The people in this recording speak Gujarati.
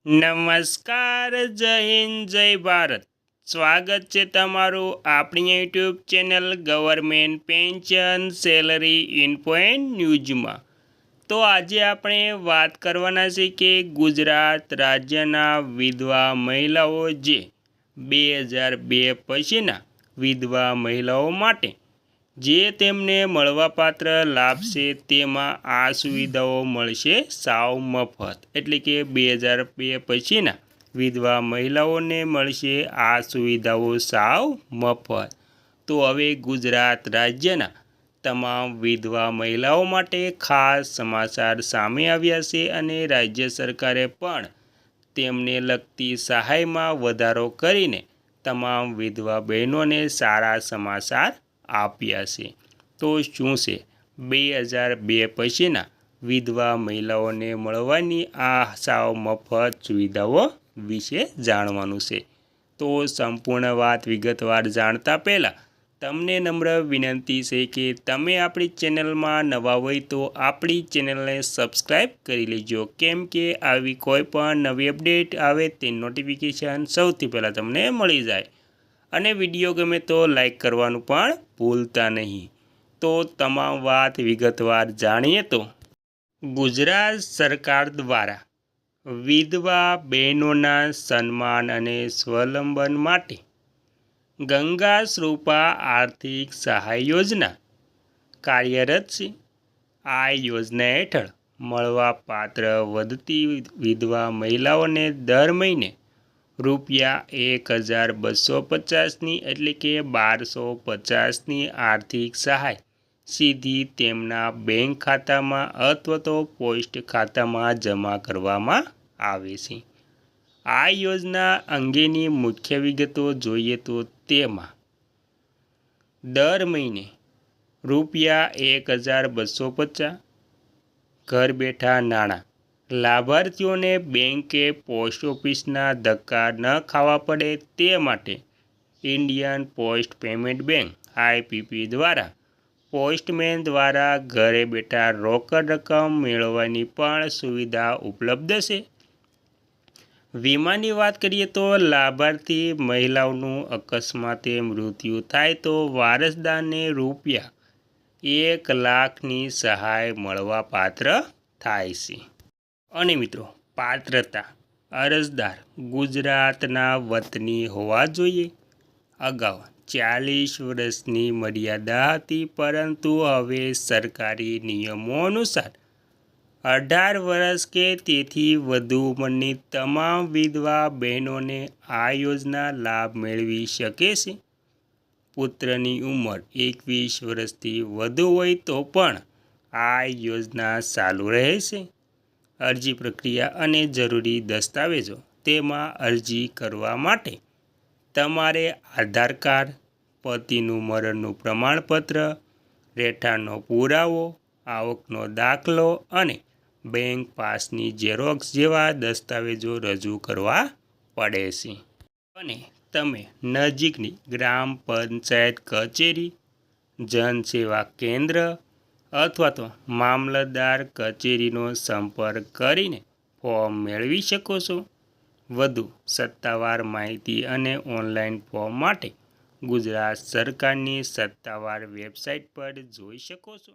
નમસ્કાર, જય હિન્દ, જય ભારત. સ્વાગત છે તમારું આપણી YouTube channel government pension salary info and ન્યૂઝમાં. તો આજે આપણે વાત કરવાના છે કે ગુજરાત રાજ્યના વિધવા મહિલાઓ જે 2002 પછીના વિધવા મહિલાઓ માટે જે તેમને મળવાપાત્ર લાભ છે તેમાં આ સુવિધાઓ મળશે સાવ મફત. એટલે કે 2002 પછીના વિધવા મહિલાઓને મળશે આ સુવિધાઓ સાવ મફત. તો હવે ગુજરાત રાજ્યના તમામ વિધવા મહિલાઓ માટે ખાસ સમાચાર સામે આવ્યા છે અને રાજ્ય સરકારે પણ તેમને લગતી સહાયમાં વધારો કરીને તમામ વિધવા બહેનોને સારા સમાચાર આપ્યા છે. તો શું છે 2002 પછીના વિધવા મહિલાઓને મળવાની આ સાવ મફત સુવિધાઓ વિશે જાણવાનું છે. તો સંપૂર્ણ વાત વિગતવાર જાણતા પહેલાં તમને નમ્ર વિનંતી છે કે તમે આપણી ચેનલમાં નવા હોય તો આપણી ચેનલને સબસ્ક્રાઈબ કરી લેજો, કેમ કે આવી કોઈ પણ નવી અપડેટ આવે તે નોટિફિકેશન સૌથી પહેલાં તમને મળી જાય. અને વિડીયો ગમે તો લાઈક કરવાનું પણ ભૂલતા નહીં. તો તમામ વાત વિગતવાર જાણીએ તો ગુજરાત સરકાર દ્વારા વિધવા બહેનોના સન્માન અને સ્વાવલંબન માટે ગંગા શ્રુપા આર્થિક સહાય યોજના કાર્યરત છે. આ યોજના હેઠળ મળવાપાત્ર વધતી વિધવા મહિલાઓને દર મહિને ₹1250ની એટલે કે 1250ની આર્થિક સહાય સીધી તેમના બેંક ખાતામાં અથવા તો પોસ્ટ ખાતામાં જમા કરવામાં આવે છે. આ યોજના અંગેની મુખ્ય વિગતો જોઈએ તો તેમાં દર મહિને ₹1250 ઘર બેઠા નાણાં લાભાર્થીઓને બેંક કે પોસ્ટ ઓફિસના ધક્કા ન ખાવા પડે તે માટે Indian post payment bank IPP દ્વારા પોસ્ટમેન દ્વારા ઘરે બેઠા રોકડ રકમ મેળવવાની પણ સુવિધા ઉપલબ્ધ છે. વીમાની વાત કરીએ તો લાભાર્થી મહિલાઓનું અકસ્માતે મૃત્યુ થાય તો વારસદારને ₹1 લાખની સહાય મળવાપાત્ર થાય છે. અને મિત્રો, પાત્રતા અરજદાર ગુજરાતના વતની હોવા જોઈએ. અગાઉ 40 વર્ષની મર્યાદા હતી, પરંતુ હવે સરકારી નિયમો અનુસાર 18 વર્ષ કે તેથી વધુ ઉંમરની તમામ વિધવા બહેનોને આ યોજના લાભ મેળવી શકે છે. પુત્રની ઉંમર 21 વર્ષથી વધુ હોય તો પણ આ યોજના ચાલુ રહેશે. અરજી પ્રક્રિયા અને જરૂરી દસ્તાવેજો તેમાં અરજી કરવા માટે તમારે આધાર કાર્ડ, પતિનું મરણનું પ્રમાણપત્ર, રહેઠાણનો પુરાવો, આવકનો દાખલો અને બેંક પાસની ઝેરોક્ષ જેવા દસ્તાવેજો રજૂ કરવા પડે છે. અને તમે નજીકની ગ્રામ પંચાયત કચેરી, જનસેવા કેન્દ્ર અથવા તો મામલતદાર કચેરીનો સંપર્ક કરીને ફોર્મ મેળવી શકો છો. વધુ સત્તાવાર માહિતી અને ઓનલાઈન ફોર્મ માટે ગુજરાત સરકારની સત્તાવાર વેબસાઇટ પર જોઈ શકો છો.